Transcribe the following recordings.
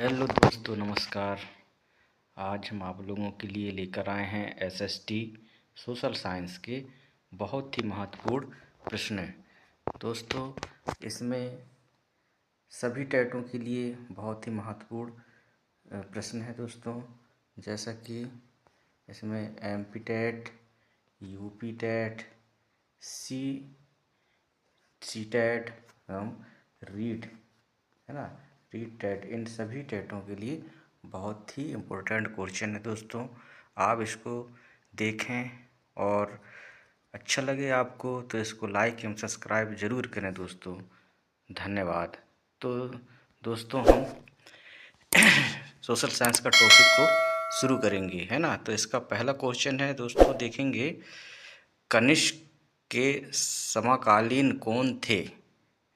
Hello दोस्तों, नमस्कार। आज हम आप लोगों के लिए लेकर आए हैं एसएसटी सोशल साइंस के बहुत ही महत्वपूर्ण प्रश्न। दोस्तों, इसमें सभी टेटों के लिए बहुत ही महत्वपूर्ण प्रश्न है दोस्तों। जैसा कि इसमें एमपी टेट, यूपी टेट, सी सी टेट एवं रीट, है ना, रीट टेट, इन सभी टेटों के लिए बहुत ही इम्पोर्टेंट क्वेश्चन है दोस्तों। आप इसको देखें और अच्छा लगे आपको तो इसको लाइक एवं सब्सक्राइब ज़रूर करें दोस्तों। धन्यवाद। तो दोस्तों, हम सोशल साइंस का टॉपिक को शुरू करेंगे, है ना। तो इसका पहला क्वेश्चन है दोस्तों, देखेंगे कनिष्क के समकालीन कौन थे,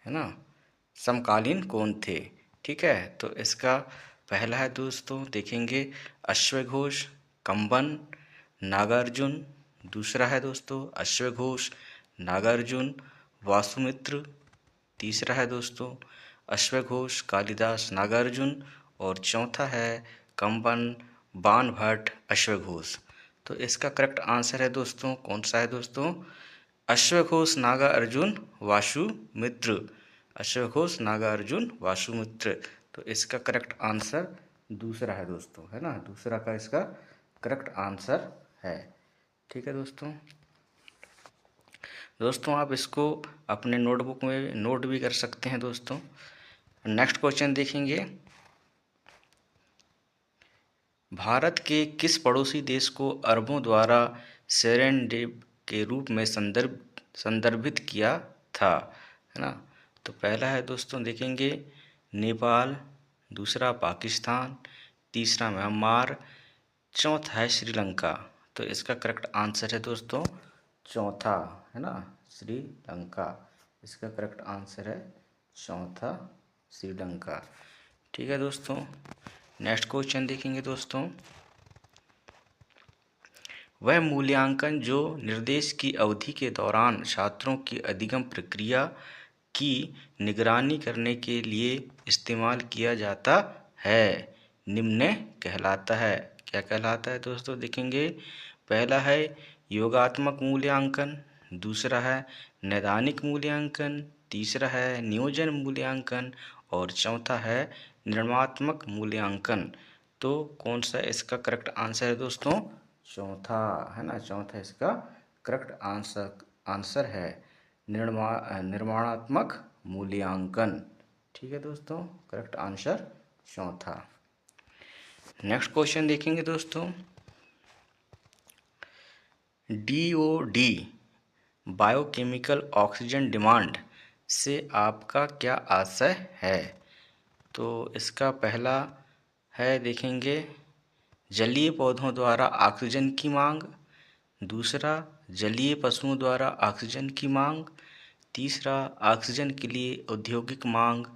है ना। समकालीन कौन थे, ठीक है। तो इसका पहला है दोस्तों, देखेंगे अश्वघोष, कंबन, नागार्जुन। दूसरा है दोस्तों अश्वघोष, नागार्जुन, वासुमित्र। तीसरा है दोस्तों अश्वघोष, कालिदास, नागार्जुन। और चौथा है कंबन, बाणभट्ट, अश्वघोष। तो इसका करेक्ट आंसर है दोस्तों, कौन सा है दोस्तों? अश्वघोष, नागार्जुन, वासुमित्र। अश्वघोष, नागार्जुन, वासुमित्र। तो इसका करेक्ट आंसर दूसरा है दोस्तों, है ना। दूसरा का इसका करेक्ट आंसर है, ठीक है दोस्तों। दोस्तों, आप इसको अपने नोटबुक में नोट भी कर सकते हैं दोस्तों। नेक्स्ट क्वेश्चन देखेंगे, भारत के किस पड़ोसी देश को अरबों द्वारा सेरेनडीव के रूप में संदर्भित किया था, है ना। तो पहला है दोस्तों, देखेंगे नेपाल। दूसरा पाकिस्तान। तीसरा म्यांमार। चौथा है श्रीलंका। तो इसका करेक्ट आंसर है दोस्तों चौथा, है ना, श्रीलंका। इसका करेक्ट आंसर है चौथा, श्रीलंका, ठीक है दोस्तों। नेक्स्ट क्वेश्चन देखेंगे दोस्तों, वह मूल्यांकन जो निर्देश की अवधि के दौरान छात्रों की अधिगम प्रक्रिया की निगरानी करने के लिए इस्तेमाल किया जाता है, निम्न कहलाता है। क्या कहलाता है दोस्तों? देखेंगे, पहला है योगात्मक मूल्यांकन। दूसरा है नैदानिक मूल्यांकन। तीसरा है नियोजन मूल्यांकन। और चौथा है निर्माणात्मक मूल्यांकन। तो कौन सा इसका करेक्ट आंसर है दोस्तों? चौथा, है ना। चौथा इसका करेक्ट आंसर है निर्माणात्मक मूल्यांकन, ठीक है दोस्तों। करेक्ट आंसर चौथा। नेक्स्ट क्वेश्चन देखेंगे दोस्तों, DOD बायोकेमिकल ऑक्सीजन डिमांड से आपका क्या आशय है? तो इसका पहला है, देखेंगे जलीय पौधों द्वारा ऑक्सीजन की मांग। दूसरा जलीय पशुओं द्वारा ऑक्सीजन की मांग। तीसरा ऑक्सीजन के लिए औद्योगिक मांग।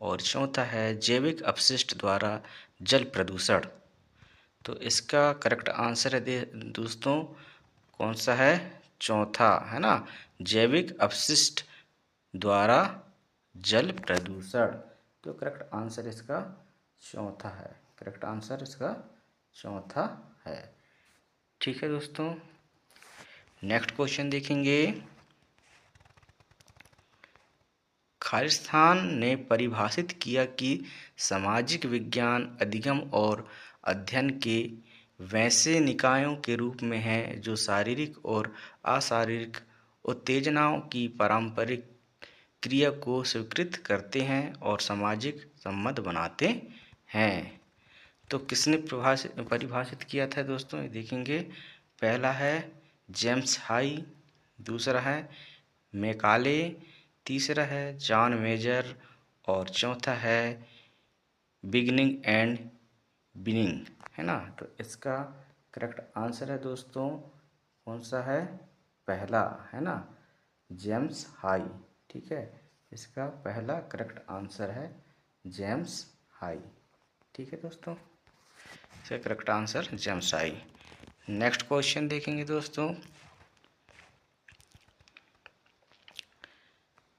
और चौथा है जैविक अपशिष्ट द्वारा जल प्रदूषण। तो इसका करेक्ट आंसर है दोस्तों, कौन सा है? चौथा, है ना, जैविक अपशिष्ट द्वारा जल प्रदूषण। तो करेक्ट आंसर इसका चौथा है। करेक्ट आंसर इसका चौथा है, ठीक है दोस्तों। नेक्स्ट क्वेश्चन देखेंगे, खालिस्तान ने परिभाषित किया कि सामाजिक विज्ञान अधिगम और अध्ययन के वैसे निकायों के रूप में है जो शारीरिक और अशारीरिक उत्तेजनाओं की पारंपरिक क्रिया को स्वीकृत करते हैं और सामाजिक संबंध बनाते हैं। तो किसने परिभाषित किया था दोस्तों? ये देखेंगे, पहला है जेम्स हाई। दूसरा है मैकाले। तीसरा है जॉन मेजर। और चौथा है बिगिनिंग एंड बिनिंग, है ना। तो इसका करेक्ट आंसर है दोस्तों, कौन सा है? पहला, है ना, जेम्स हाई, ठीक है। इसका पहला करेक्ट आंसर है जेम्स हाई, ठीक है दोस्तों। इसका correct answer James high. Next question देखेंगे दोस्तों,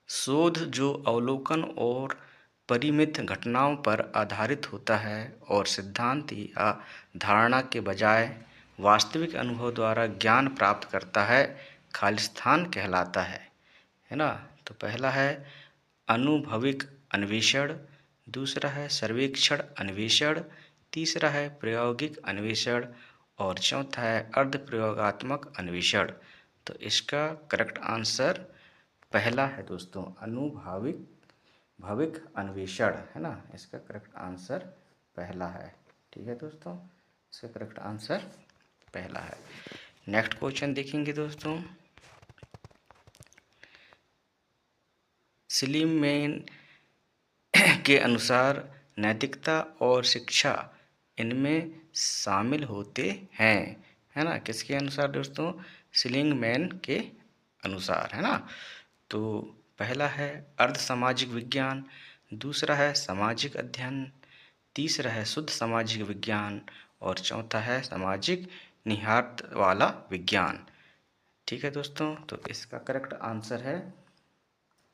शोध जो अवलोकन और परिमित घटनाओं पर आधारित होता है और सिद्धांत या धारणा के बजाय वास्तविक अनुभव द्वारा ज्ञान प्राप्त करता है, खालिस्तान कहलाता है ना। तो पहला है अनुभविक अन्वेषण, दूसरा है सर्वेक्षण अन्वेषण, तीसरा है प्रायोगिक अन्वेषण और चौथा है अर्धप्रयोगात्मक अन्वेषण। तो इसका करेक्ट आंसर पहला है दोस्तों, भविक अन्वेषण, है ना। इसका करेक्ट आंसर पहला है। ठीक है दोस्तों, इसका करेक्ट आंसर पहला है। नेक्स्ट क्वेश्चन देखेंगे दोस्तों। सीलीमैन के अनुसार नैतिकता और शिक्षा इनमें शामिल होते हैं, है ना। किसके अनुसार दोस्तों? सीलीमैन के अनुसार, है ना। तो पहला है अर्ध सामाजिक विज्ञान, दूसरा है सामाजिक अध्ययन, तीसरा है शुद्ध सामाजिक विज्ञान और चौथा है सामाजिक निहितार्थ वाला विज्ञान। ठीक है दोस्तों, तो इसका करेक्ट आंसर है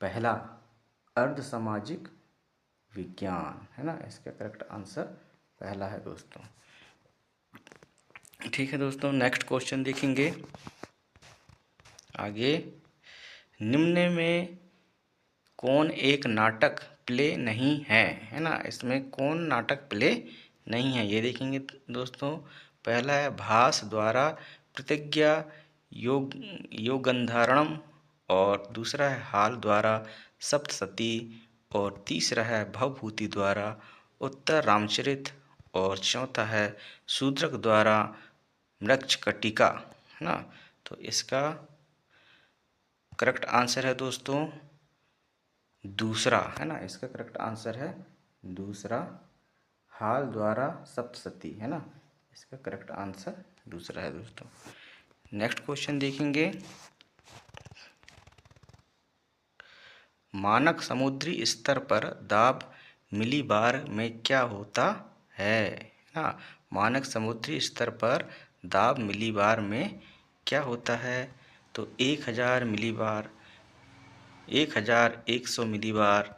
पहला, अर्ध सामाजिक विज्ञान, है ना। इसका करेक्ट आंसर पहला है दोस्तों। ठीक है दोस्तों, नेक्स्ट क्वेश्चन देखेंगे आगे। निम्न में कौन एक नाटक प्ले नहीं है ना। इसमें कौन नाटक प्ले नहीं है, ये देखेंगे दोस्तों। पहला है भास द्वारा प्रतिज्ञा योगंधारणम और दूसरा है हाल द्वारा सप्तशती और तीसरा है भवभूति द्वारा उत्तर रामचरित और चौथा है शूद्रक द्वारा मृच्छकटिका, है ना। तो इसका करेक्ट आंसर है दोस्तों दूसरा, है ना। इसका करेक्ट आंसर है दूसरा, हाल द्वारा सप्तशती, है ना। इसका करेक्ट आंसर दूसरा है दोस्तों। नेक्स्ट क्वेश्चन देखेंगे। मानक समुद्री स्तर पर दाब मिलीबार में क्या होता है ना। मानक समुद्री स्तर पर दाब मिलीबार में क्या होता है? तो 1000 मिलीबार, 1100 मिलीबार,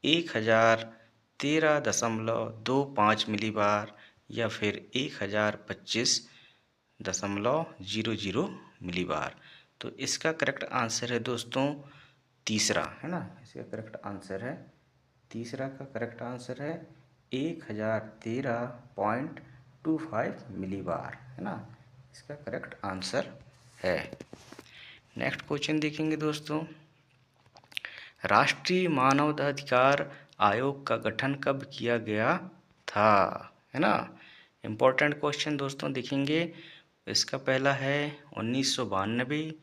1013.25 मिलीबार या फिर 1025.00 मिलीबार। तो इसका करेक्ट आंसर है दोस्तों तीसरा, है ना। इसका करेक्ट आंसर है तीसरा, का करेक्ट आंसर है 1013.25 मिलीबार, है ना। इसका करेक्ट आंसर है। नेक्स्ट क्वेश्चन देखेंगे दोस्तों। राष्ट्रीय मानवाधिकार आयोग का गठन कब किया गया था, है ना। इम्पोर्टेंट क्वेश्चन दोस्तों देखेंगे। इसका पहला है 1992,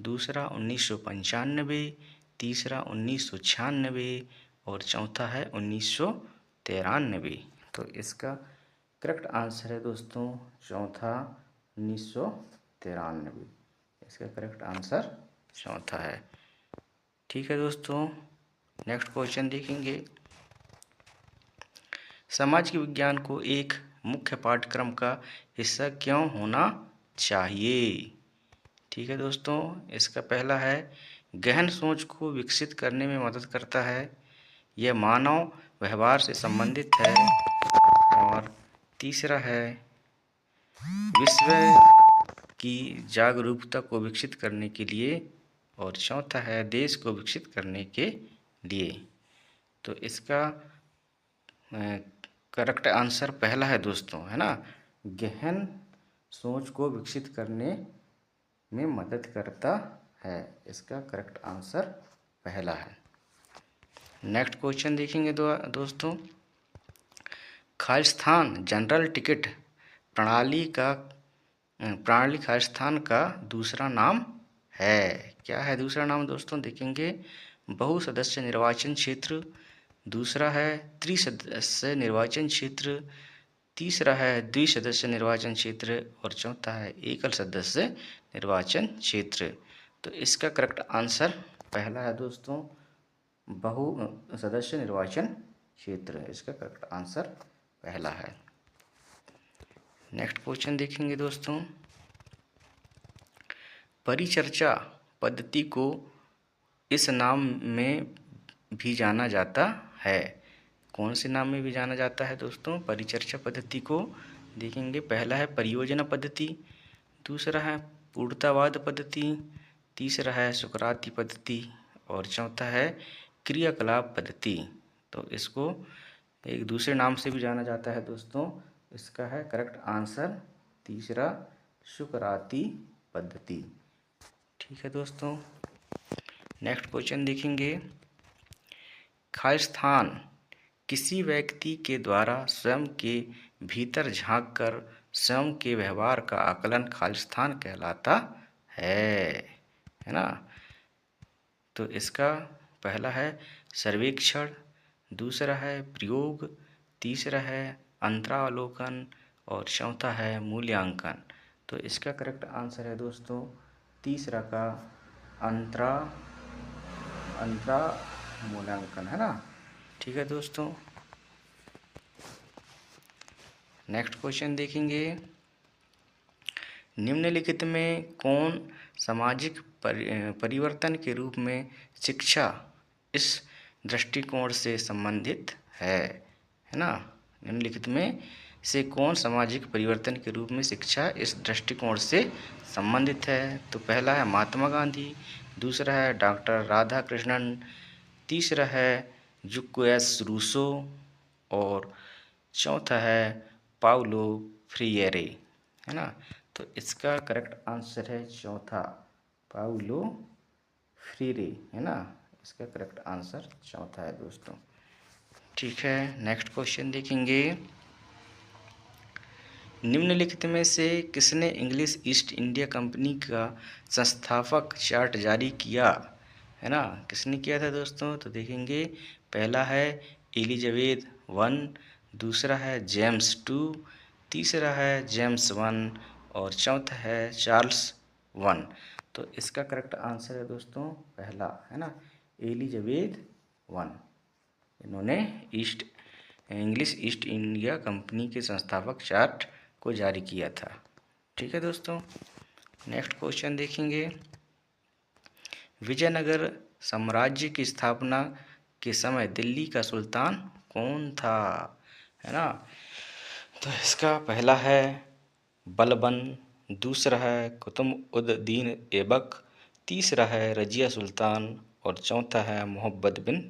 दूसरा 1995, तीसरा 1996 और चौथा है 1993। तो इसका करेक्ट आंसर है दोस्तों चौथा, 1993। इसका करेक्ट आंसर चौथा है। ठीक है दोस्तों, नेक्स्ट क्वेश्चन देखेंगे। सामाजिक विज्ञान को एक मुख्य पाठ्यक्रम का हिस्सा क्यों होना चाहिए? ठीक है दोस्तों, इसका पहला है गहन सोच को विकसित करने में मदद करता है, यह मानव व्यवहार से संबंधित है और तीसरा है विश्व की जागरूकता को विकसित करने के लिए और चौथा है देश को विकसित करने के लिए। तो इसका करेक्ट आंसर पहला है दोस्तों, है ना। गहन सोच को विकसित करने में मदद करता है। इसका करेक्ट आंसर पहला है। नेक्स्ट क्वेश्चन देखेंगे दोस्तों। खालिस्तान जनरल टिकट प्रणाली खालिस्तान का दूसरा नाम है। क्या है दूसरा नाम दोस्तों? देखेंगे बहुसदस्य निर्वाचन क्षेत्र, दूसरा है त्रिसदस्य निर्वाचन क्षेत्र, तीसरा है द्विसदस्य निर्वाचन क्षेत्र और चौथा है एकल सदस्य निर्वाचन क्षेत्र। तो इसका करेक्ट आंसर पहला है दोस्तों, बहु सदस्य निर्वाचन क्षेत्र। इसका करेक्ट आंसर पहला है। नेक्स्ट क्वेश्चन देखेंगे दोस्तों। परिचर्चा पद्धति को इस नाम में भी जाना जाता है। कौन से नाम में भी जाना जाता है दोस्तों परिचर्चा पद्धति को? देखेंगे, पहला है परियोजना पद्धति, दूसरा है पूर्णतावाद पद्धति, तीसरा है सुकराती पद्धति और चौथा है क्रियाकलाप पद्धति। तो इसको एक दूसरे नाम से भी जाना जाता है दोस्तों। इसका है करेक्ट आंसर तीसरा, सुकराती पद्धति। ठीक है दोस्तों, नेक्स्ट क्वेश्चन देखेंगे। खालिस्तान किसी व्यक्ति के द्वारा स्वयं के भीतर झांककर स्वयं के व्यवहार का आकलन खालिस्तान कहलाता है ना। तो इसका पहला है सर्वेक्षण, दूसरा है प्रयोग, तीसरा है अंतरावलोकन और चौथा है मूल्यांकन। तो इसका करेक्ट आंसर है दोस्तों तीसरा का अंतरा मूल्यांकन, है ना। ठीक है दोस्तों, नेक्स्ट क्वेश्चन देखेंगे। निम्नलिखित में कौन सामाजिक परिवर्तन के रूप में शिक्षा इस दृष्टिकोण से संबंधित है ना। निम्नलिखित में से कौन सामाजिक परिवर्तन के रूप में शिक्षा इस दृष्टिकोण से संबंधित है? तो पहला है महात्मा गांधी, दूसरा है डॉक्टर राधाकृष्णन, तीसरा है जुक्वेस रूसो और चौथा है पाउलो फ्रीयरे, है ना। तो इसका करेक्ट आंसर है चौथा, पाउलो फ्रीरे, है ना। इसका करेक्ट आंसर चौथा है दोस्तों। ठीक है, नेक्स्ट क्वेश्चन देखेंगे। निम्नलिखित में से किसने इंग्लिश ईस्ट इंडिया कंपनी का संस्थापक चार्ट जारी किया, है ना। किसने किया था दोस्तों? तो देखेंगे, पहला है एलिजाबेथ वन, दूसरा है जेम्स टू, तीसरा है जेम्स वन और चौथा है चार्ल्स वन। तो इसका करेक्ट आंसर है दोस्तों पहला, है ना, एलिजाबेथ वन। इन्होंने इंग्लिश ईस्ट इंडिया कंपनी के संस्थापक चार्ट को जारी किया था। ठीक है दोस्तों, नेक्स्ट क्वेश्चन देखेंगे। विजयनगर साम्राज्य की स्थापना के समय दिल्ली का सुल्तान कौन था, है ना। तो इसका पहला है बलबन, दूसरा है कुतुब-उद-दीन ऐबक, तीसरा है रजिया सुल्तान और चौथा है मोहम्मद बिन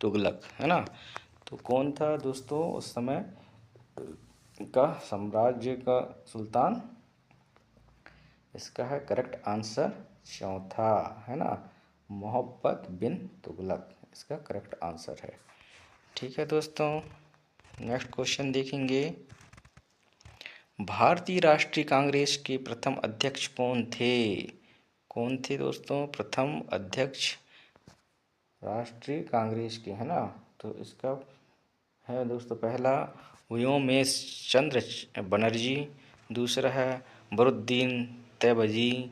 तुगलक, है ना। तो कौन था दोस्तों उस समय का साम्राज्य का सुल्तान? इसका है करेक्ट आंसर चौथा, है ना, मोहम्मद बिन तुगलक इसका करेक्ट आंसर है। ठीक है दोस्तों, नेक्स्ट क्वेश्चन देखेंगे। भारतीय राष्ट्रीय कांग्रेस के प्रथम अध्यक्ष कौन थे? कौन थे दोस्तों प्रथम अध्यक्ष राष्ट्रीय कांग्रेस के, है ना। तो इसका है दोस्तों पहला व्योमेश चंद्र बनर्जी, दूसरा है बरुद्दीन तैयबजी,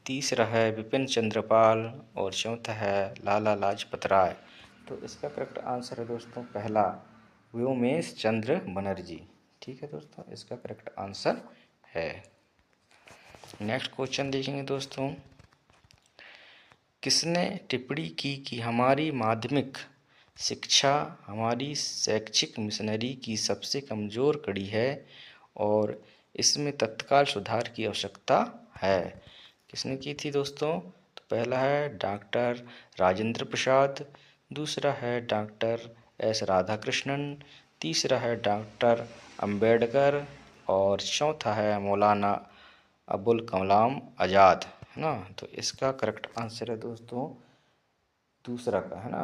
तीसरा है विपिन चंद्र पाल और चौथा है लाला लाजपत राय। तो इसका करेक्ट आंसर है दोस्तों पहला व्योमेश चंद्र बनर्जी। ठीक है दोस्तों, इसका करेक्ट आंसर है। नेक्स्ट क्वेश्चन देखेंगे दोस्तों। किसने टिप्पणी की कि हमारी माध्यमिक शिक्षा हमारी शैक्षिक मिशनरी की सबसे कमज़ोर कड़ी है और इसमें तत्काल सुधार की आवश्यकता है? किसने की थी दोस्तों? तो पहला है डॉक्टर राजेंद्र प्रसाद, दूसरा है डॉक्टर एस राधाकृष्णन, तीसरा है डॉक्टर अंबेडकर और चौथा है मौलाना अबुल कलाम आज़ाद, है ना। तो इसका करेक्ट आंसर है दोस्तों दूसरा का, है ना,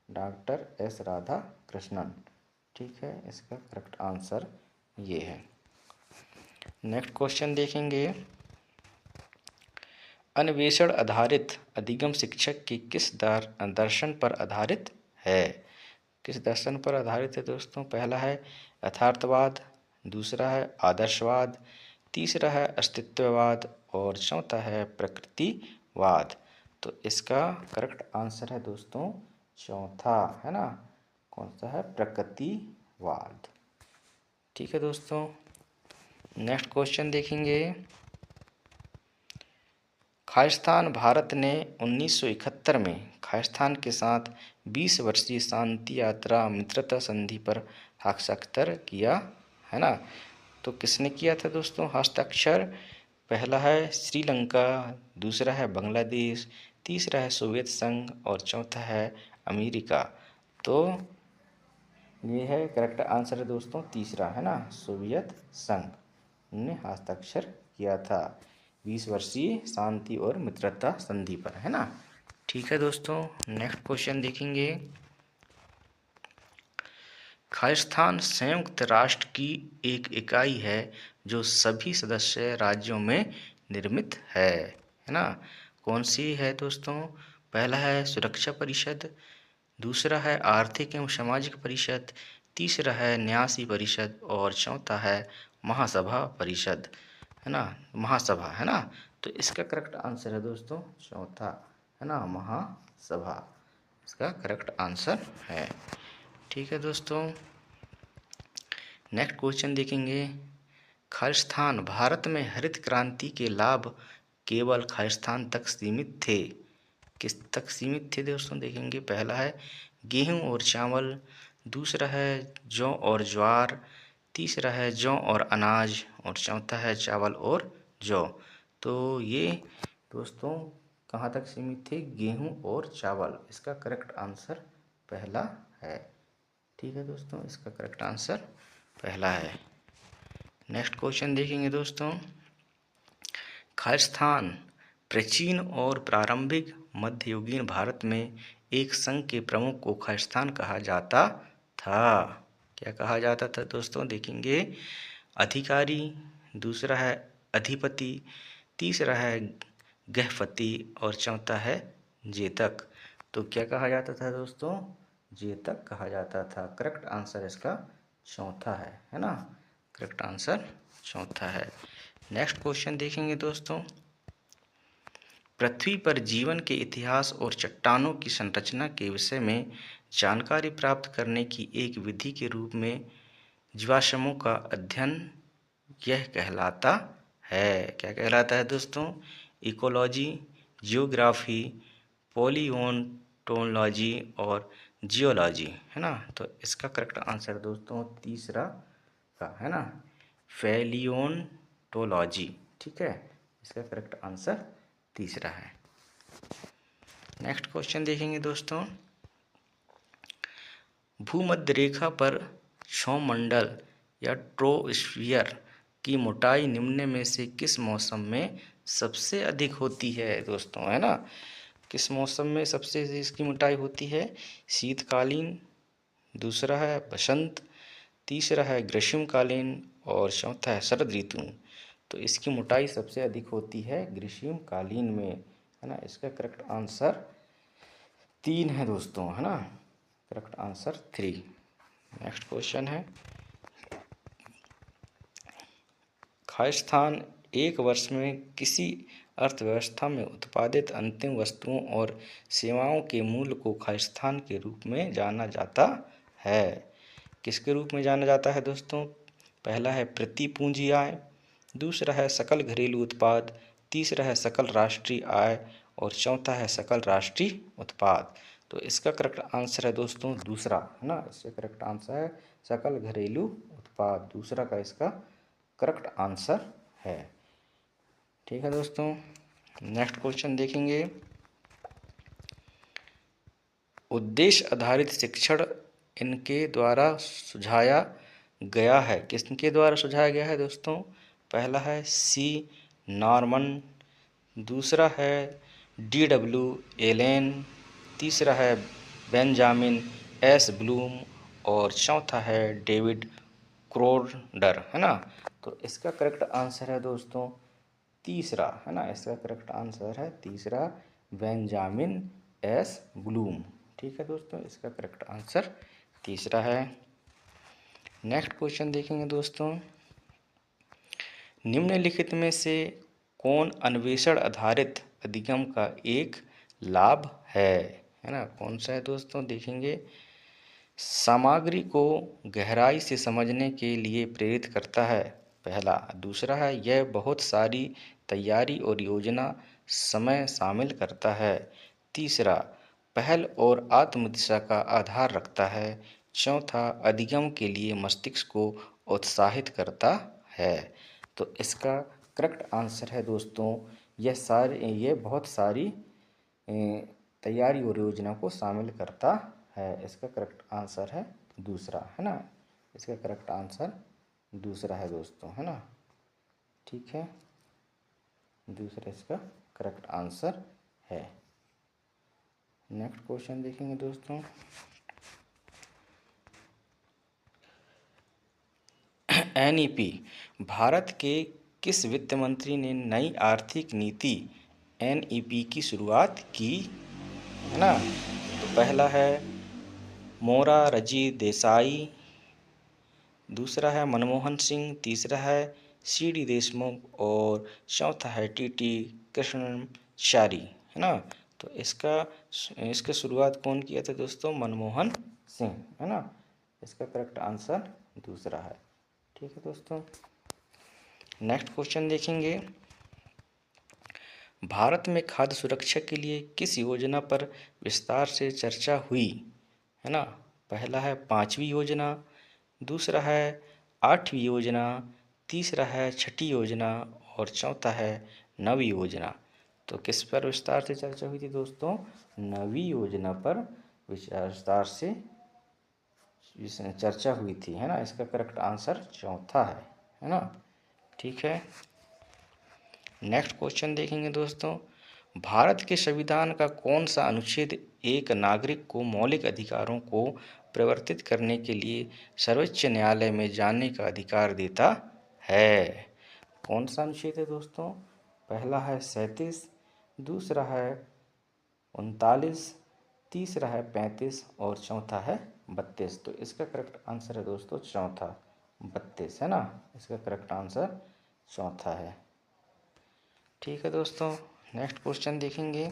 डॉक्टर एस राधाकृष्णन। ठीक है, इसका करेक्ट आंसर ये है। नेक्स्ट क्वेश्चन देखेंगे। अन्वेषण आधारित अधिगम शिक्षक के किस दर्शन पर आधारित है? किस दर्शन पर आधारित है दोस्तों? पहला है यथार्थवाद, दूसरा है आदर्शवाद, तीसरा है अस्तित्ववाद और चौथा है प्रकृतिवाद। तो इसका करेक्ट आंसर है दोस्तों चौथा, है ना, कौन सा है? प्रकृतिवाद। ठीक है दोस्तों, नेक्स्ट क्वेश्चन देखेंगे। खालिस्तान भारत ने 1971 में खालिस्तान के साथ 20 वर्षीय शांति यात्रा मित्रता संधि पर हस्ताक्षर किया है ना। तो किसने किया था दोस्तों हस्ताक्षर? पहला है श्रीलंका, दूसरा है बांग्लादेश, तीसरा है सोवियत संघ और चौथा है अमेरिका। तो ये है करेक्ट आंसर है दोस्तों तीसरा, है ना, सोवियत संघ ने हस्ताक्षर किया था 20 वर्षीय शांति और मित्रता संधि पर, है ना। ठीक है दोस्तों, नेक्स्ट क्वेश्चन देखेंगे। खालिस्तान संयुक्त राष्ट्र की एक इकाई है जो सभी सदस्य राज्यों में निर्मित है ना। कौन सी है दोस्तों? पहला है सुरक्षा परिषद, दूसरा है आर्थिक एवं सामाजिक परिषद, तीसरा है न्यासी परिषद और चौथा है महासभा परिषद, है ना, महासभा, है ना। तो इसका करेक्ट आंसर है दोस्तों चौथा, है ना, महासभा इसका करेक्ट आंसर है। ठीक है दोस्तों, नेक्स्ट क्वेश्चन देखेंगे। खालिस्तान भारत में हरित क्रांति के लाभ केवल खालिस्तान तक सीमित थे। किस तक सीमित थे दोस्तों? देखेंगे। पहला है गेहूं और चावल, दूसरा है जौ और ज्वार, तीसरा है जौ और अनाज और चौथा है चावल और जौ। तो ये दोस्तों कहाँ तक सीमित थे? गेहूं और चावल। इसका करेक्ट आंसर पहला है। ठीक है दोस्तों, इसका करेक्ट आंसर पहला है। नेक्स्ट क्वेश्चन देखेंगे दोस्तों। खालिस्तान प्राचीन और प्रारंभिक मध्ययुगीन भारत में एक संघ के प्रमुख को खालिस्तान कहा जाता था। क्या कहा जाता था दोस्तों? देखेंगे। अधिकारी, दूसरा है अधिपति, तीसरा है गृहपति और चौथा है जेतक। तो क्या कहा जाता था दोस्तों? जेतक कहा जाता था। करेक्ट आंसर इसका चौथा है ना। करेक्ट आंसर चौथा है। नेक्स्ट क्वेश्चन देखेंगे दोस्तों। पृथ्वी पर जीवन के इतिहास और चट्टानों की संरचना के विषय में जानकारी प्राप्त करने की एक विधि के रूप में जीवाश्मों का अध्ययन यह कहलाता है। क्या कहलाता है दोस्तों? इकोलॉजी, जियोग्राफी, पॉलियोन्टोलॉजी और जियोलॉजी, है ना। तो इसका करेक्ट आंसर दोस्तों तीसरा का, है ना, पैलियोन्टोलॉजी। ठीक है, इसका करेक्ट आंसर तीसरा है। नेक्स्ट क्वेश्चन देखेंगे दोस्तों। भूमध्य रेखा पर सौरमंडल या ट्रोपोस्फियर की मोटाई निम्न में से किस मौसम में सबसे अधिक होती है दोस्तों, है ना। किस मौसम में सबसे इसकी मोटाई होती है? शीतकालीन, दूसरा है बसंत, तीसरा है ग्रीष्मकालीन और चौथा है शरद ऋतु। तो इसकी मोटाई सबसे अधिक होती है ग्रीष्मकालीन में, है ना। इसका करेक्ट आंसर 3 है दोस्तों, है ना। Correct answer 3। नेक्स्ट क्वेश्चन है। खालिस्तान एक वर्ष में किसी अर्थव्यवस्था में उत्पादित अंतिम वस्तुओं और सेवाओं के मूल्य को खालिस्तान के रूप में जाना जाता है। किसके रूप में जाना जाता है दोस्तों? पहला है प्रति पूंजी आय, दूसरा है सकल घरेलू उत्पाद, तीसरा है सकल राष्ट्रीय आय और चौथा है सकल राष्ट्रीय उत्पाद। तो इसका करेक्ट आंसर है दोस्तों दूसरा, है ना। इसका करेक्ट आंसर है सकल घरेलू उत्पाद, दूसरा का इसका करेक्ट आंसर है। ठीक है दोस्तों, नेक्स्ट क्वेश्चन देखेंगे। उद्देश्य आधारित शिक्षण इनके द्वारा सुझाया गया है। किसके द्वारा सुझाया गया है दोस्तों? पहला है सी नॉर्मन, दूसरा है D.W. एलेन, तीसरा है बेंजामिन एस ब्लूम और चौथा है डेविड क्रोडर, है ना। तो इसका करेक्ट आंसर है दोस्तों तीसरा, है ना। इसका करेक्ट आंसर है तीसरा, बेंजामिन एस ब्लूम। ठीक है दोस्तों, इसका करेक्ट आंसर तीसरा है। नेक्स्ट क्वेश्चन देखेंगे दोस्तों। निम्नलिखित में से कौन अन्वेषण आधारित अधिगम का एक लाभ है ना। कौन सा है दोस्तों? देखेंगे। सामग्री को गहराई से समझने के लिए प्रेरित करता है, पहला। दूसरा है यह बहुत सारी तैयारी और योजना समय शामिल करता है। तीसरा, पहल और आत्मदिशा का आधार रखता है। चौथा, अधिगम के लिए मस्तिष्क को उत्साहित करता है। तो इसका करेक्ट आंसर है दोस्तों, ये बहुत सारी तैयारी और योजना को शामिल करता है। इसका करेक्ट आंसर है दूसरा, है ना। इसका करेक्ट आंसर दूसरा है दोस्तों, है ना। ठीक है, दूसरा इसका करेक्ट आंसर है। नेक्स्ट क्वेश्चन देखेंगे दोस्तों। एनईपी, भारत के किस वित्त मंत्री ने नई आर्थिक नीति एनईपी की शुरुआत की, है ना। तो पहला है मोरारजी देसाई, दूसरा है मनमोहन सिंह, तीसरा है सीडी देशमुख और चौथा है टीटी कृष्णचारी, है ना। तो इसका शुरुआत कौन किया था दोस्तों? मनमोहन सिंह, है ना। इसका करेक्ट आंसर दूसरा है। ठीक है दोस्तों, नेक्स्ट क्वेश्चन देखेंगे। भारत में खाद्य सुरक्षा के लिए किस योजना पर विस्तार से चर्चा हुई, है ना। पहला है 5वीं योजना, दूसरा है 8वीं योजना, तीसरा है 6ठी योजना और चौथा है 9वीं योजना। तो किस पर विस्तार से चर्चा हुई थी दोस्तों? 9वीं योजना पर विस्तार से चर्चा हुई थी, है ना। इसका करेक्ट आंसर चौथा है ना। ठीक है, नेक्स्ट क्वेश्चन देखेंगे दोस्तों। भारत के संविधान का कौन सा अनुच्छेद एक नागरिक को मौलिक अधिकारों को प्रवर्तित करने के लिए सर्वोच्च न्यायालय में जाने का अधिकार देता है? कौन सा अनुच्छेद है दोस्तों? पहला है 37, दूसरा है 39, तीसरा है 35 और चौथा है 32। तो इसका करेक्ट आंसर है दोस्तों चौथा, 32, है ना। इसका करेक्ट आंसर चौथा है। ठीक है दोस्तों, नेक्स्ट क्वेश्चन देखेंगे।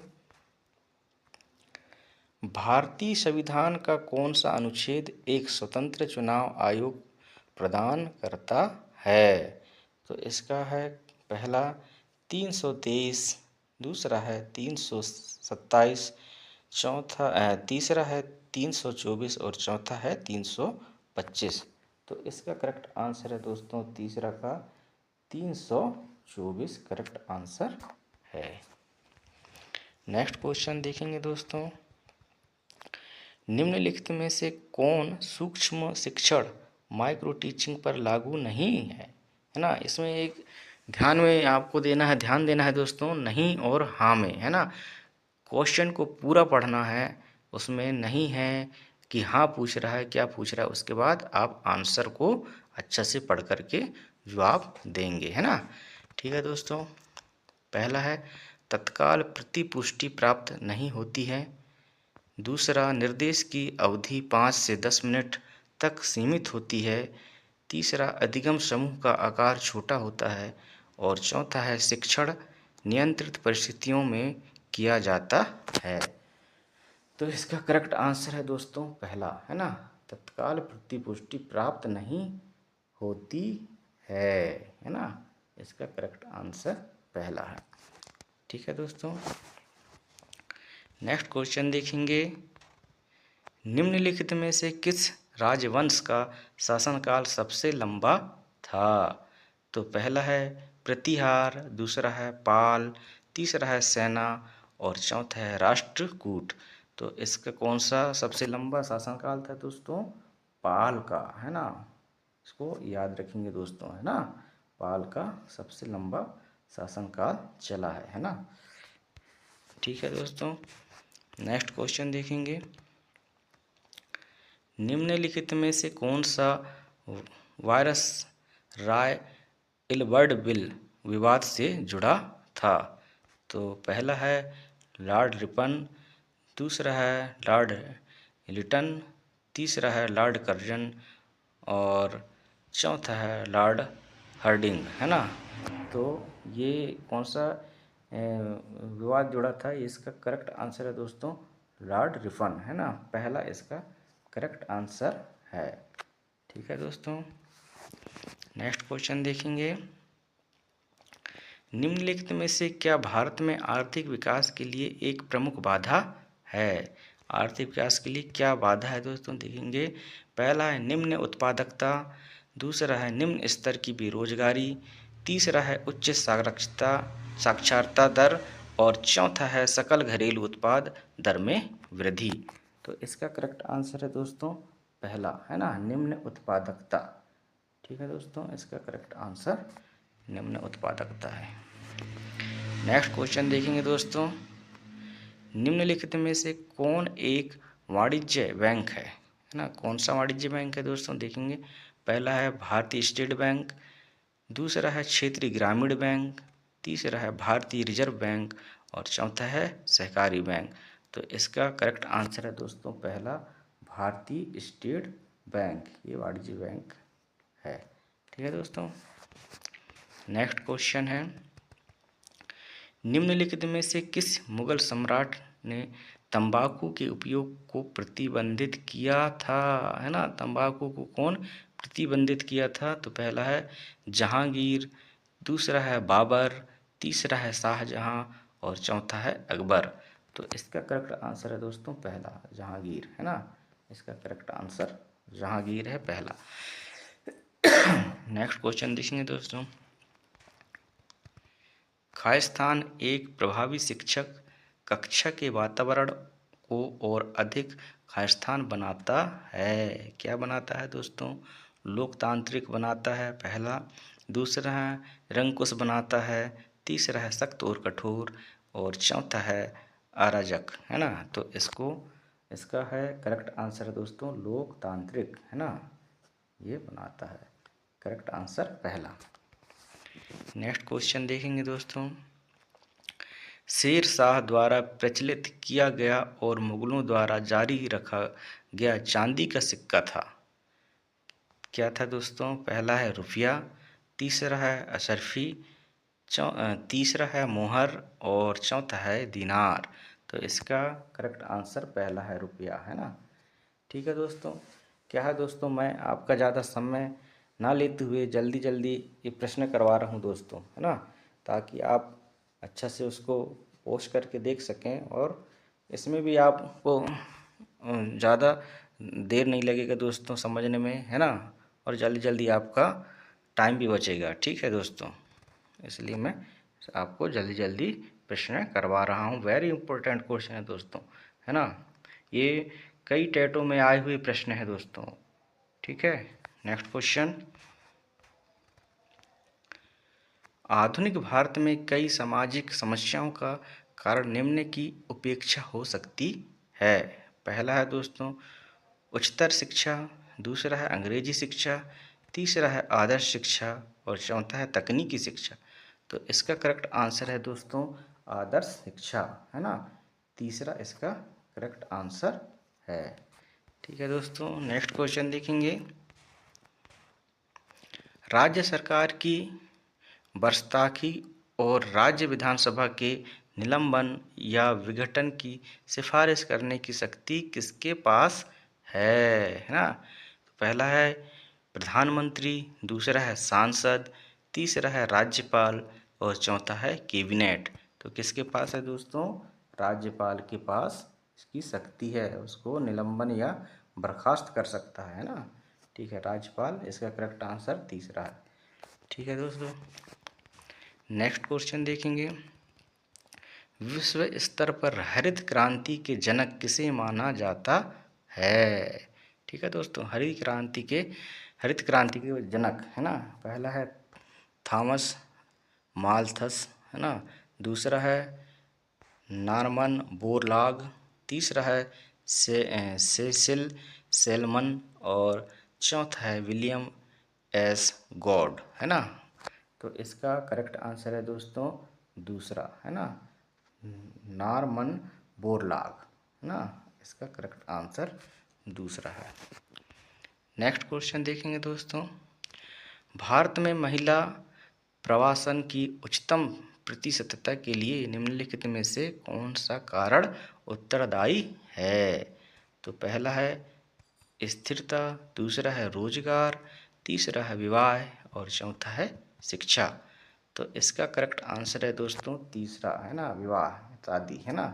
भारतीय संविधान का कौन सा अनुच्छेद एक स्वतंत्र चुनाव आयोग प्रदान करता है? तो इसका है पहला 323, दूसरा है 327, तीसरा है 324 और चौथा है 325। तो इसका करेक्ट आंसर है दोस्तों तीसरा का 324 करेक्ट आंसर है। नेक्स्ट क्वेश्चन देखेंगे दोस्तों। निम्नलिखित में से कौन सूक्ष्म शिक्षण माइक्रो टीचिंग पर लागू नहीं है ना। इसमें एक आपको ध्यान देना है दोस्तों, नहीं और हाँ में, है ना। क्वेश्चन को पूरा पढ़ना है, उसमें नहीं है कि हाँ पूछ रहा है, क्या पूछ रहा है, उसके बाद आप आंसर को अच्छा से पढ़ करके जवाब देंगे, है ना। ठीक है दोस्तों, पहला है तत्काल प्रतिपुष्टि प्राप्त नहीं होती है, दूसरा निर्देश की अवधि 5 से 10 मिनट तक सीमित होती है, तीसरा अधिगम समूह का आकार छोटा होता है और चौथा है शिक्षण नियंत्रित परिस्थितियों में किया जाता है। तो इसका करेक्ट आंसर है दोस्तों पहला, है ना। तत्काल प्रतिपुष्टि प्राप्त नहीं होती है ना। इसका करेक्ट आंसर पहला है। ठीक है दोस्तों, नेक्स्ट क्वेश्चन देखेंगे। निम्नलिखित में से किस राजवंश का शासनकाल सबसे लंबा था? तो पहला है प्रतिहार, दूसरा है पाल, तीसरा है सेना और चौथा है राष्ट्रकूट। तो इसका कौन सा सबसे लंबा शासनकाल था दोस्तों? पाल का, है ना। इसको याद रखेंगे दोस्तों, है ना। पाल का सबसे लंबा शासनकाल चला है ना। ठीक है दोस्तों, नेक्स्ट क्वेश्चन देखेंगे। निम्नलिखित में से कौन सा वायरस राय इलबर्ट बिल विवाद से जुड़ा था? तो पहला है लॉर्ड रिपन, दूसरा है लॉर्ड लिटन, तीसरा है लॉर्ड कर्जन और चौथा है लॉर्ड हर्डिंग, है ना। तो ये कौन सा विवाद जुड़ा था? इसका करेक्ट आंसर है दोस्तों लॉर्ड रिपन, है ना। पहला इसका करेक्ट आंसर है। ठीक है दोस्तों, नेक्स्ट क्वेश्चन देखेंगे। निम्नलिखित में से क्या भारत में आर्थिक विकास के लिए एक प्रमुख बाधा है? आर्थिक विकास के लिए क्या बाधा है दोस्तों, देखेंगे। पहला है निम्न उत्पादकता, दूसरा है निम्न स्तर की बेरोजगारी, तीसरा है उच्च साक्षरता दर और चौथा है सकल घरेलू उत्पाद दर में वृद्धि। तो इसका करेक्ट आंसर है दोस्तों पहला, है ना, निम्न उत्पादकता। ठीक है दोस्तों, इसका करेक्ट आंसर निम्न उत्पादकता है। नेक्स्ट क्वेश्चन देखेंगे दोस्तों। निम्नलिखित में से कौन एक वाणिज्य बैंक है ना, कौन सा वाणिज्य बैंक है दोस्तों, देखेंगे। पहला है भारतीय स्टेट बैंक, दूसरा है क्षेत्रीय ग्रामीण बैंक, तीसरा है भारतीय रिजर्व बैंक और चौथा है सहकारी बैंक। तो इसका करेक्ट आंसर है दोस्तों पहला, भारतीय स्टेट बैंक, ये वाणिज्य बैंक है। ठीक है दोस्तों। नेक्स्ट क्वेश्चन है, निम्नलिखित में से किस मुगल सम्राट ने तंबाकू के उपयोग को प्रतिबंधित किया था, है ना, तंबाकू को कौन प्रतिबंधित किया था? तो पहला है जहांगीर, दूसरा है बाबर, तीसरा है शाहजहां और चौथा है अकबर। तो इसका करेक्ट आंसर है दोस्तों पहला, जहांगीर, है ना, इसका करेक्ट आंसर जहांगीर है पहला। नेक्स्ट क्वेश्चन देखेंगे दोस्तों। खालिस्तान एक प्रभावी शिक्षक कक्षा के वातावरण को और अधिक खालिस्तान बनाता है। क्या बनाता है दोस्तों? लोकतांत्रिक बनाता है पहला, दूसरा है निरंकुश बनाता है, तीसरा है सख्त और कठोर और चौथा है अराजक, है ना। तो इसका है करेक्ट आंसर है दोस्तों लोकतांत्रिक, है ना, ये बनाता है, करेक्ट आंसर पहला। नेक्स्ट क्वेश्चन देखेंगे दोस्तों। शेर शाह द्वारा प्रचलित किया गया और मुगलों द्वारा जारी रखा गया चांदी का सिक्का था, क्या था दोस्तों? पहला है रुपया, तीसरा है अशरफी, तीसरा है मोहर और चौथा है दिनार। तो इसका करेक्ट आंसर पहला है रुपया, है ना। ठीक है दोस्तों, क्या है दोस्तों, मैं आपका ज़्यादा समय ना लेते हुए जल्दी जल्दी ये प्रश्न करवा रहा हूँ दोस्तों, है ना, ताकि आप अच्छा से उसको पोस्ट करके देख सकें और इसमें भी आपको ज़्यादा देर नहीं लगेगा दोस्तों समझने में, है ना, और जल्दी जल्दी आपका टाइम भी बचेगा। ठीक है दोस्तों, इसलिए मैं आपको जल्दी जल्दी प्रश्न करवा रहा हूँ। वेरी इंपॉर्टेंट क्वेश्चन है दोस्तों, है ना, ये कई टेटों में आए हुए प्रश्न है दोस्तों। ठीक है। नेक्स्ट क्वेश्चन, आधुनिक भारत में कई सामाजिक समस्याओं का कारण निम्न की उपेक्षा हो सकती है। पहला है दोस्तों उच्चतर शिक्षा, दूसरा है अंग्रेजी शिक्षा, तीसरा है आदर्श शिक्षा और चौथा है तकनीकी शिक्षा। तो इसका करेक्ट आंसर है दोस्तों आदर्श शिक्षा, है ना, तीसरा इसका करेक्ट आंसर है। ठीक है दोस्तों, नेक्स्ट क्वेश्चन देखेंगे। राज्य सरकार की बर्खास्तगी और राज्य विधानसभा के निलंबन या विघटन की सिफारिश करने की शक्ति किसके पास है ना। तो पहला है प्रधानमंत्री, दूसरा है सांसद, तीसरा है राज्यपाल और चौथा है कैबिनेट। तो किसके पास है दोस्तों? राज्यपाल के पास इसकी शक्ति है, उसको निलंबन या बर्खास्त कर सकता है ना। ठीक है, राज्यपाल, इसका करेक्ट आंसर तीसरा है। ठीक है दोस्तों, नेक्स्ट क्वेश्चन देखेंगे। विश्व स्तर पर हरित क्रांति के जनक किसे माना जाता है? ठीक है दोस्तों, हरित क्रांति के जनक, है ना, पहला है थॉमस माल्थस, है ना, दूसरा है नॉर्मन बोरलॉग, तीसरा है सेसिल सेलमन और चौथा है विलियम एस गॉड, है ना। तो इसका करेक्ट आंसर है दोस्तों दूसरा, है ना, नॉर्मन बोरलॉग, है ना, इसका करेक्ट आंसर दूसरा है। नेक्स्ट क्वेश्चन देखेंगे दोस्तों। भारत में महिला प्रवासन की उच्चतम प्रतिशतता के लिए निम्नलिखित में से कौन सा कारण उत्तरदायी है? तो पहला है स्थिरता, दूसरा है रोजगार, तीसरा है विवाह और चौथा है शिक्षा। तो इसका करेक्ट आंसर है दोस्तों तीसरा, है ना, विवाह शादी, है ना।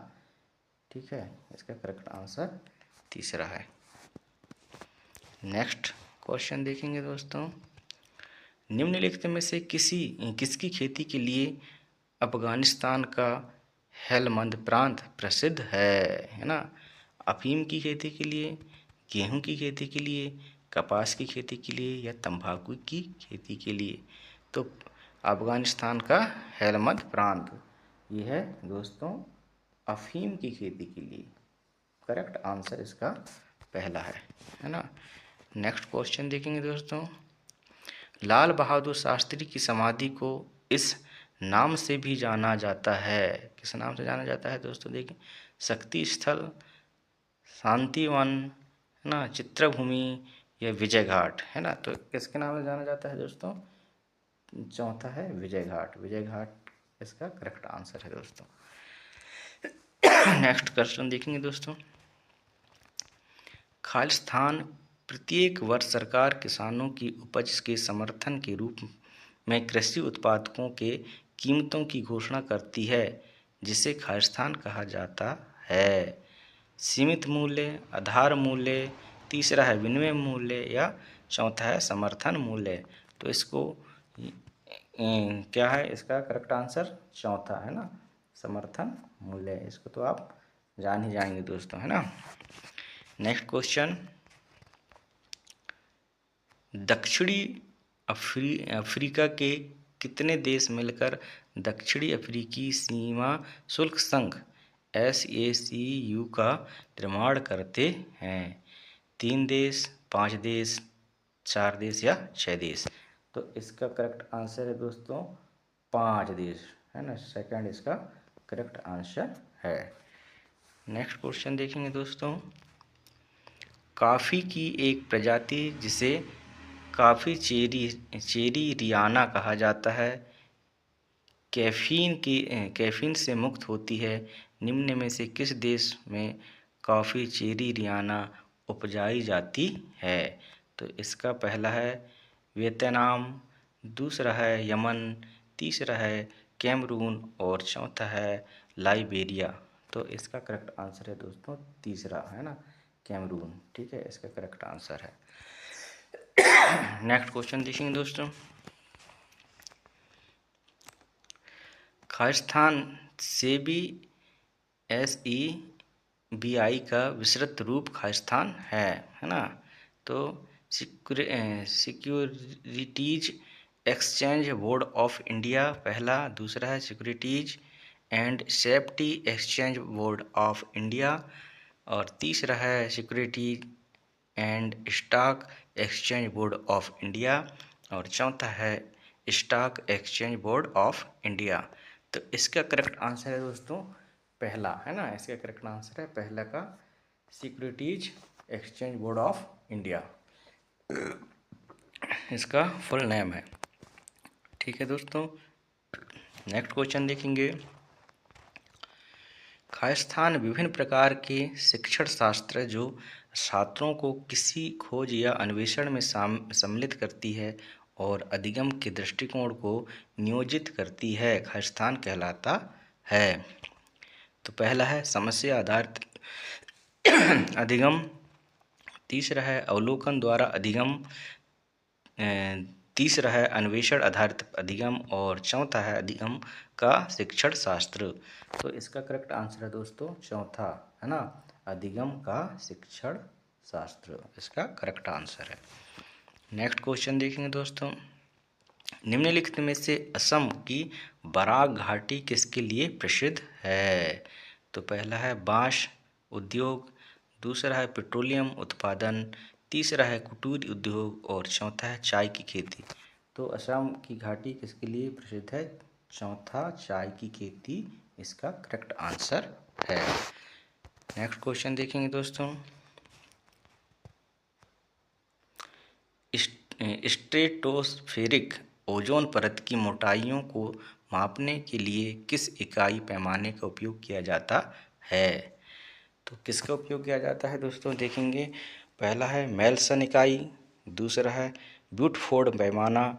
ठीक है, इसका करेक्ट आंसर तीसरा है। नेक्स्ट क्वेश्चन देखेंगे दोस्तों, निम्नलिखित में से किसकी खेती के लिए अफगानिस्तान का हेलमंद प्रांत प्रसिद्ध है ना। अफीम की खेती के लिए, गेहूं की खेती के लिए, कपास की खेती के लिए या तंबाकू की खेती के लिए। तो अफगानिस्तान का हेलमंद प्रांत ये है दोस्तों अफीम की खेती के लिए। करेक्ट आंसर इसका पहला है ना। नेक्स्ट क्वेश्चन देखेंगे दोस्तों, लाल बहादुर शास्त्री की समाधि को इस नाम से भी जाना जाता है। किस नाम से जाना जाता है दोस्तों, देखिए, शक्ति स्थल, शांतिवन, है ना, चित्रभूमि या विजय घाट, है ना। तो किसके नाम से जाना जाता है दोस्तों, चौथा है विजय घाट। विजय घाट इसका करेक्ट आंसर है दोस्तों। नेक्स्ट क्वेश्चन देखेंगे दोस्तों, खालिस्तान प्रत्येक वर्ष सरकार किसानों की उपज के समर्थन के रूप में कृषि उत्पादकों के कीमतों की घोषणा करती है, जिसे खालिस्तान कहा जाता है। सीमित मूल्य, आधार मूल्य, तीसरा है विनिमय मूल्य या चौथा है समर्थन मूल्य। तो इसको क्या है, इसका करेक्ट आंसर चौथा, है ना, समर्थन मूल्य। इसको तो आप जान ही जाएंगे दोस्तों, है ना। नेक्स्ट क्वेश्चन, दक्षिणी अफ्रीका के कितने देश मिलकर दक्षिणी अफ्रीकी सीमा शुल्क संघ SACU का निर्माण करते हैं। 3 देश, 5 देश, 4 देश या 6 देश। तो इसका करेक्ट आंसर है दोस्तों 5 देश, है ना। सेकंड इसका करेक्ट आंसर है। नेक्स्ट क्वेश्चन देखेंगे दोस्तों, कॉफ़ी की एक प्रजाति जिसे कॉफ़ी चेरी-रियाना कहा जाता है, कैफीन से मुक्त होती है। निम्न में से किस देश में कॉफ़ी चेरी-रियाना उपजाई जाती है। तो इसका पहला है वियतनाम, दूसरा है यमन, तीसरा है कैमरून और चौथा है लाइबेरिया। तो इसका करेक्ट आंसर है दोस्तों तीसरा, है ना, कैमरून। ठीक है, इसका करेक्ट आंसर है। नेक्स्ट क्वेश्चन देखेंगे दोस्तों, खालिस्तान सेबी SEBI का विस्तृत रूप खालिस्तान है ना। तो securities exchange board of India पहला, दूसरा है securities and safety exchange board of India और तीसरा है securities and stock exchange board of India और चौथा है stock exchange board of India. तो इसका करेक्ट आंसर है दोस्तों पहला, है ना। इसका करेक्ट आंसर है पहला का securities exchange board of India, इसका फुल नेम है। ठीक है दोस्तों, नेक्स्ट क्वेश्चन देखेंगे, खालिस्तान विभिन्न प्रकार के शिक्षण शास्त्र जो छात्रों को किसी खोज या अन्वेषण में सम्मिलित करती है और अधिगम के दृष्टिकोण को नियोजित करती है, खालिस्तान कहलाता है। तो पहला है समस्या आधारित अधिगम, तीसरा है अवलोकन द्वारा अधिगम, तीसरा है अन्वेषण आधारित अधिगम और चौथा है अधिगम का शिक्षण शास्त्र। तो इसका करेक्ट आंसर है दोस्तों चौथा, है ना, अधिगम का शिक्षण शास्त्र, इसका करेक्ट आंसर है। नेक्स्ट क्वेश्चन देखेंगे दोस्तों, निम्नलिखित में से असम की बराक घाटी किसके लिए प्रसिद्ध है। तो पहला है बांस उद्योग, दूसरा है पेट्रोलियम उत्पादन, तीसरा है कुटीर उद्योग और चौथा है चाय की खेती। तो असम की घाटी किसके लिए प्रसिद्ध है, चौथा चाय की खेती, इसका करेक्ट आंसर है। नेक्स्ट क्वेश्चन देखेंगे दोस्तों, स्ट्रेटोस्फेरिक ओजोन परत की मोटाइयों को मापने के लिए किस इकाई पैमाने का उपयोग किया जाता है। तो किसका उपयोग किया जाता है दोस्तों, देखेंगे, पहला है मेल्सन इकाई, दूसरा है ब्यूटफोर्ड पैमाना,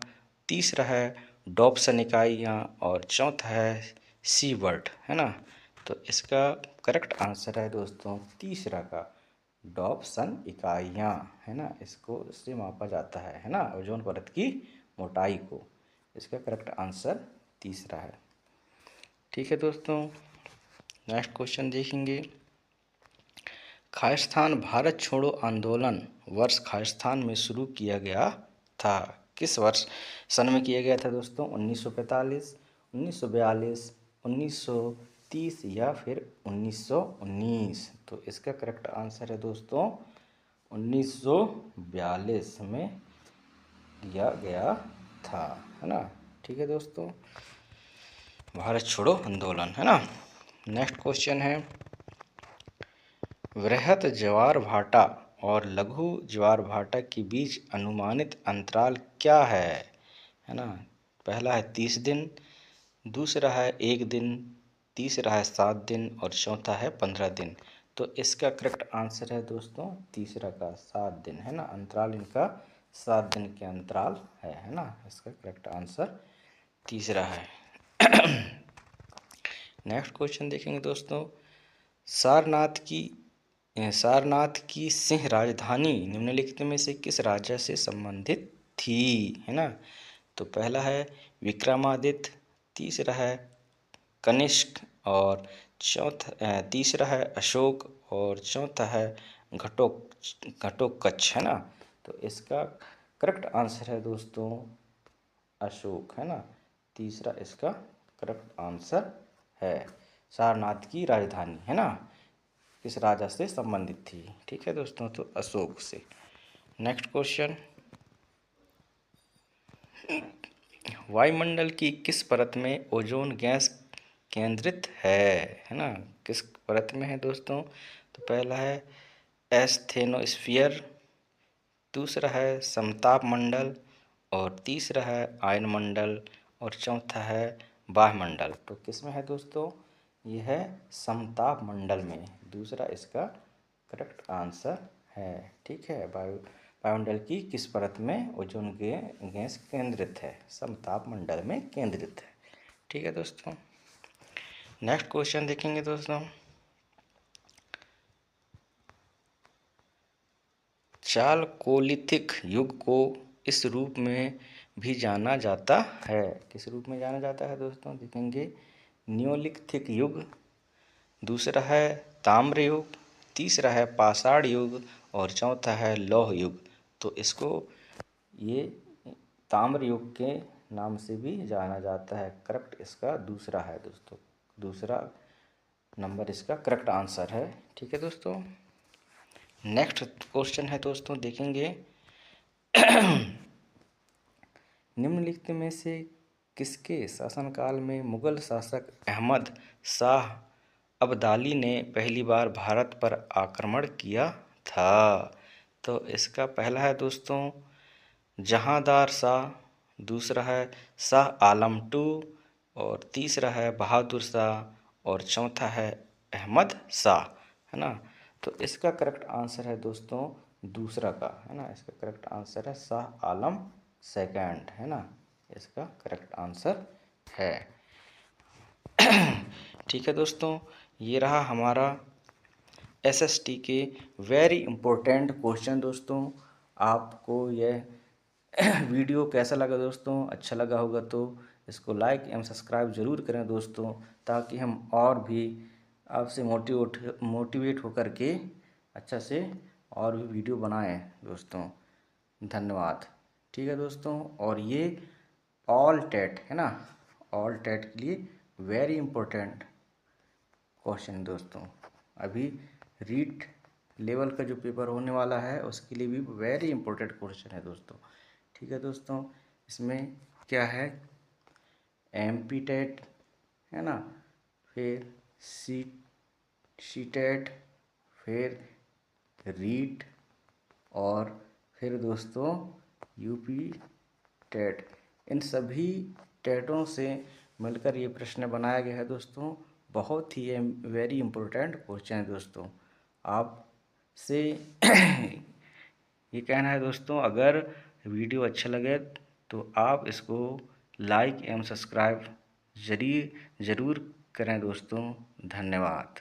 तीसरा है डॉप्सन इकाइयाँ और चौथा है सीवर्ट, है ना। तो इसका करेक्ट आंसर है दोस्तों तीसरा का डॉप्सन इकाइयाँ, है ना। इससे मापा जाता है ना, ओजोन परत की मोटाई को। इसका करेक्ट आंसर तीसरा है। ठीक है दोस्तों, नेक्स्ट क्वेश्चन देखेंगे। खालिस्तान भारत छोड़ो आंदोलन वर्ष खालिस्तान में शुरू किया गया था, किस वर्ष सन में किया गया था दोस्तों? 1945, 1942, 1930 या फिर 1919? तो इसका करेक्ट आंसर है दोस्तों 1942 में किया गया था, है ना। ठीक है दोस्तों, भारत छोड़ो आंदोलन, है ना। नेक्स्ट क्वेश्चन है, वृहत ज्वार भाटा और लघु ज्वार भाटा के बीच अनुमानित अंतराल क्या है ना। पहला है 30 दिन, दूसरा है 1 दिन, तीसरा है 7 दिन और चौथा है 15 दिन। तो इसका करेक्ट आंसर है दोस्तों तीसरा का 7 दिन, है ना। अंतराल इनका 7 दिन के अंतराल है ना। इसका करेक्ट आंसर तीसरा है। नेक्स्ट क्वेश्चन देखेंगे दोस्तों, सारनाथ की सिंह राजधानी निम्नलिखित में से किस राजा से संबंधित थी, है ना। तो पहला है विक्रमादित्य, तीसरा है कनिष्क और तीसरा है अशोक और चौथा है घटोत्कच, है ना। तो इसका करेक्ट आंसर है दोस्तों अशोक, है ना। तीसरा इसका करेक्ट आंसर है। सारनाथ की राजधानी, है ना, किस राजा से संबंधित थी? ठीक है दोस्तों, तो अशोक से। नेक्स्ट क्वेश्चन, वायुमंडल की किस परत में ओजोन गैस केंद्रित है ना। किस परत में है दोस्तों? तो पहला है एस्थेनोस्फीयर, दूसरा है समताप मंडल और तीसरा है आयन मंडल और चौथा है वायुमंडल। तो किस में है दोस्तों? यह है समताप मंडल में, दूसरा इसका करेक्ट आंसर है। ठीक है, वायुमंडल की किस परत में ओजोन गैस केंद्रित है? समताप मंडल में केंद्रित है। ठीक है दोस्तों, नेक्स्ट क्वेश्चन देखेंगे दोस्तों, चालकोलिथिक युग को इस रूप में भी जाना जाता है, किस रूप में जाना जाता है दोस्तों? देखेंगे, नियोलिथिक युग, दूसरा है ताम्र युग, तीसरा है पाषाण युग और चौथा है लौह युग। तो इसको ये ताम्र युग के नाम से भी जाना जाता है। करेक्ट इसका दूसरा है दोस्तों, दूसरा नंबर इसका करेक्ट आंसर है। ठीक है दोस्तों, नेक्स्ट क्वेश्चन है दोस्तों, देखेंगे निम्नलिखित में से किसके शासनकाल में मुगल शासक अहमद शाह अब्दाली ने पहली बार भारत पर आक्रमण किया था? तो इसका पहला है दोस्तों जहांदार शाह, दूसरा है शाह आलम टू और तीसरा है बहादुर शाह और चौथा है अहमद शाह, है ना। तो इसका करेक्ट आंसर है दोस्तों दूसरा का, है ना। इसका करेक्ट आंसर है शाह आलम सेकंड, है ना। इसका करेक्ट आंसर है। ठीक है दोस्तों, ये रहा हमारा एसएसटी के वेरी इम्पोर्टेंट क्वेश्चन दोस्तों। आपको यह वीडियो कैसा लगा दोस्तों? अच्छा लगा होगा तो इसको लाइक एवं सब्सक्राइब जरूर करें दोस्तों, ताकि हम और भी आपसे मोटिवेट होकर के अच्छा से और भी वीडियो बनाएं दोस्तों। धन्यवाद। ठीक है दोस्तों, और ये ऑल टेट, है ना, ऑल टेट के लिए वेरी इम्पोर्टेंट क्वेश्चन दोस्तों। अभी रीट लेवल का जो पेपर होने वाला है उसके लिए भी वेरी इम्पोर्टेंट क्वेश्चन है दोस्तों। ठीक है दोस्तों, इसमें क्या है, एमपी टेट, है ना, फिर सी टेट, फिर रीट और फिर दोस्तों यूपी टेट। इन सभी टेटों से मिलकर ये प्रश्न बनाया गया है दोस्तों। बहुत ही वेरी इम्पोर्टेंट क्वेश्चन है दोस्तों। आपसे ये कहना है दोस्तों, अगर वीडियो अच्छा लगे तो आप इसको लाइक एवं सब्सक्राइब ज़रूर करें दोस्तों। धन्यवाद।